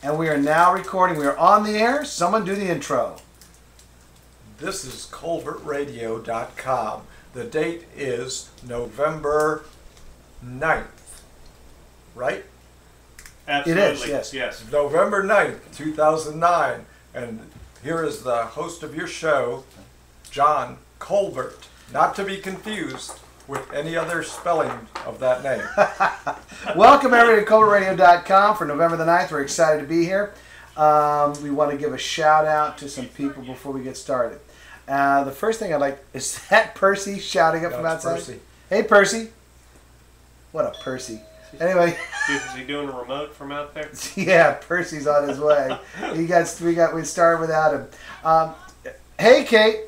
And we are now recording. We are on the air. Someone do the intro. This is culvertradio.com. The date is November 9th, right? Absolutely. It is, yes. November 9th, 2009. And here is the host of your show, John Colbert. Not to be confused with any other spelling of that name. Welcome everybody to culvertradio.com for November the 9th. We're excited to be here. We want to give a shout out to some people before we get started. The first thing I'd like, is that Percy shouting up from outside? Percy. Hey Percy. What a Percy. Anyway. Is he doing a remote from out there? Yeah, Percy's on his way. We started without him. Hey Kate.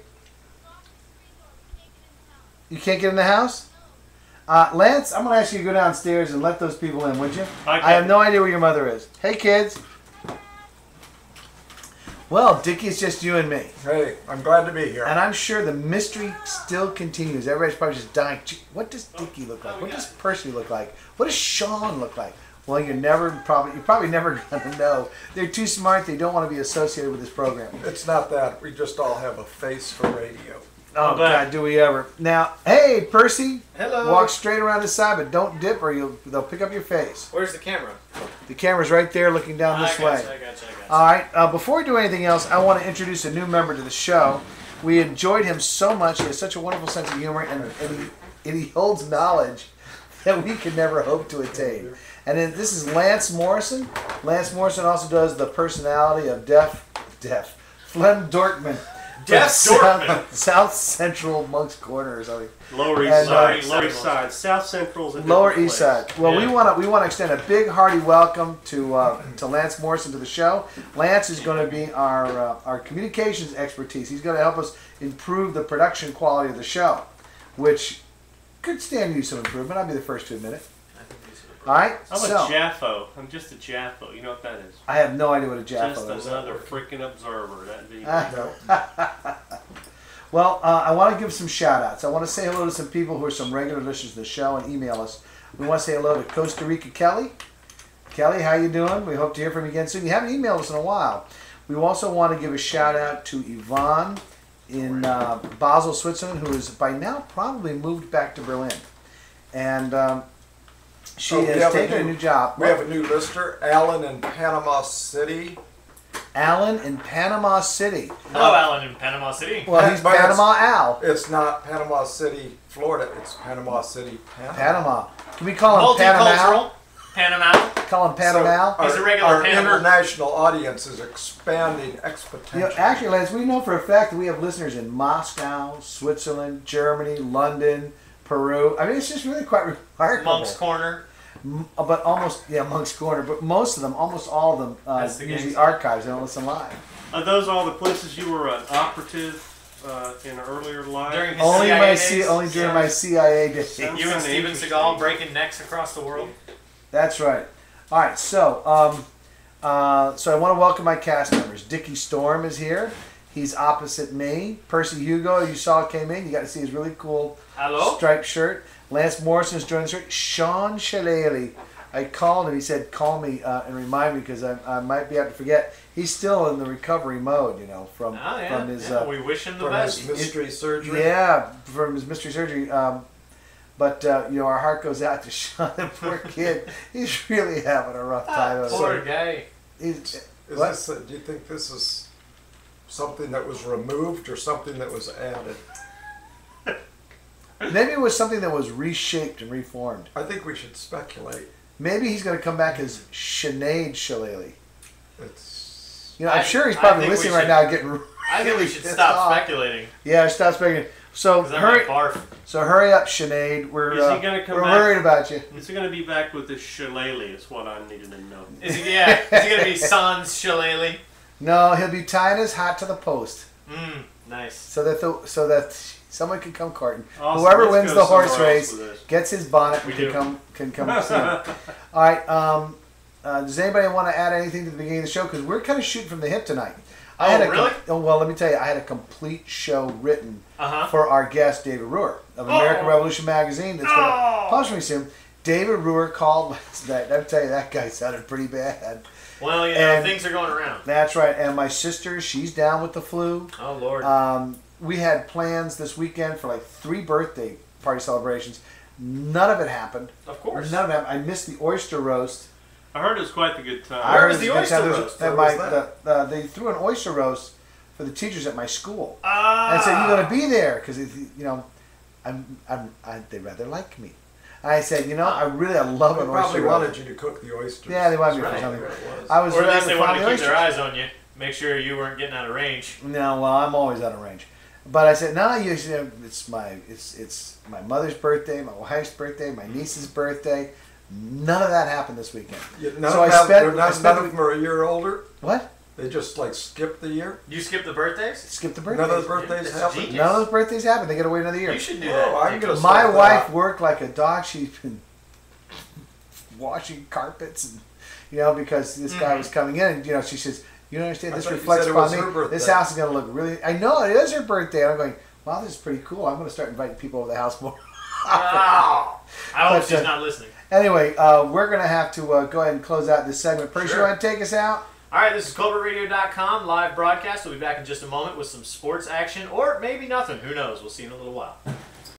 You can't get in the house? Lance, I'm going to ask you to go downstairs and let those people in, would you? I have no idea where your mother is. Hey, kids. Well, Dickie, it's just you and me. Hey, I'm glad to be here. And I'm sure the mystery still continues. Everybody's probably just dying. What does Dickie look like? What does Percy look like? What does Sean look like? Well, you're probably never going to know. They're too smart. They don't want to be associated with this program. It's not that. We just all have a face for radio. Oh, God, do we ever. Now, hey, Percy. Hello. Walk straight around the side, but don't dip or they'll pick up your face. Where's the camera? The camera's right there looking down this way. I got you. All right, before we do anything else, I want to introduce a new member to the show. We enjoyed him so much. He has such a wonderful sense of humor, and he holds knowledge that we could never hope to attain. And then this is Lance Morrison. Lance Morrison also does the personality of Flem Dortman. South Central Monk's Corner or something. Lower East Side. South Central's a Lower different East place. Side. Well, yeah. we want to extend a big hearty welcome to Lance Morrison to the show. Lance is going to be our communications expertise. He's going to help us improve the production quality of the show, which could stand to use some improvement. I'll be the first to admit it. All right. I'm a Jaffo. I'm just a Jaffo. You know what that is? I have no idea what a Jaffo is. Just another freaking observer. That'd be. Well, I want to give some shout-outs. I want to say hello to some people who are some regular listeners to the show and email us. We want to say hello to Costa Rica Kelly. Kelly, how you doing? We hope to hear from you again soon. You haven't emailed us in a while. We also want to give a shout-out to Yvonne in Basel, Switzerland, who has by now probably moved back to Berlin. And she has taken a new job. We have a new listener, Alan in Panama City. Alan in Panama City. Hello, Alan in Panama City. Well, he's Panama Al. It's not Panama City, Florida. It's Panama City, Panama. Can we call him Panama? Panama. Call him Panama. He's a regular Our Panama. International audience is expanding exponentially. You know, actually, Lance, we know for a fact that we have listeners in Moscow, Switzerland, Germany, London, Peru. I mean, it's just really quite remarkable. Monk's Corner. But Monk's Corner. But most of them, almost all of them, use the archives. They don't listen live. Are those all the places you were an operative in earlier life? During Only during my CIA days. You and Steven Seagal breaking necks across the world. That's right. All right, so so I want to welcome my cast members. Dickie Storm is here. He's opposite me. Percy Hugo, you saw came in. You got to see his really cool striped shirt. Lance Morrison is joining us. Sean Shillelagh. I called him. He said, call me and remind me because I might be able to forget. He's still in the recovery mode, you know, from his... we wish him the best. His mystery surgery. Yeah, from his mystery surgery. But, you know, our heart goes out to Sean, the poor kid. He's really having a rough time. Poor guy. Do you think this is something that was removed or something that was added? Maybe it was something that was reshaped and reformed. I think we should speculate. Maybe he's going to come back as Sinead Shillelagh. It's... You know, I'm sure he's probably listening right now getting I think we should stop speculating. Yeah, stop speculating. So hurry up, Sinead. We're worried about you. Is he going to be back with the Shillelagh is what I needed to know. Is he going to be Sans Shillelagh? No, he'll be tying his hat to the post. Nice. So that someone can come courting. Awesome. Whoever wins the horse race gets his bonnet and can come see him. All right. Does anybody want to add anything to the beginning of the show? Because we're kind of shooting from the hip tonight. Really? Well, let me tell you, I had a complete show written for our guest, David Ruhr of American Revolution Magazine that's going to publish me soon. David Ruhr called last night. I'll tell you, that guy sounded pretty bad. Well, And- things are going around. That's right. And my sister, she's down with the flu. Oh, Lord. We had plans this weekend for like 3 birthday party celebrations. None of it happened. Of course. None of it happened. I missed the oyster roast. I heard it was quite the good time. I Where heard was it the a good oyster time. roast? At Where my- was they threw an oyster roast for the teachers at my school. Ah. And I said, "You're gonna be there because they rather like me." And I said, I love They an probably oyster wanted roast. you to cook the oysters. Yeah, they wanted me That's for right. something. There it was. I was Or at least rather they fond wanted of to the keep their oysters. eyes on you. Make sure you weren't getting out of range. No, well, I'm always out of range. But I said, no, it's my mother's birthday, my wife's birthday, my niece's birthday. None of that happened this weekend. None So of I them, spent- they're I not, spent none the of them are a year older. What? They just like skip the year. You skip the birthdays? Skip the birthdays. None of the birthdays That's happen. genius. None of those birthdays happened. They get away another year. You should do that. Oh, I'm gonna My start that. wife worked like a dog. She's been washing carpets, and because this guy was coming in, and she says, "You don't understand. I This thought you reflects said it upon was me. her birthday. This house is going to look really. I know it is her birthday." And I'm going, "Wow, this is pretty cool. I'm going to start inviting people over the house more." Wow. I hope But, she's not listening. Anyway, we're going to have to go ahead and close out this segment. Percy, Sure. you want to take us out? All right, this is CobraRadio.com live broadcast. We'll be back in just a moment with some sports action, or maybe nothing. Who knows? We'll see you in a little while.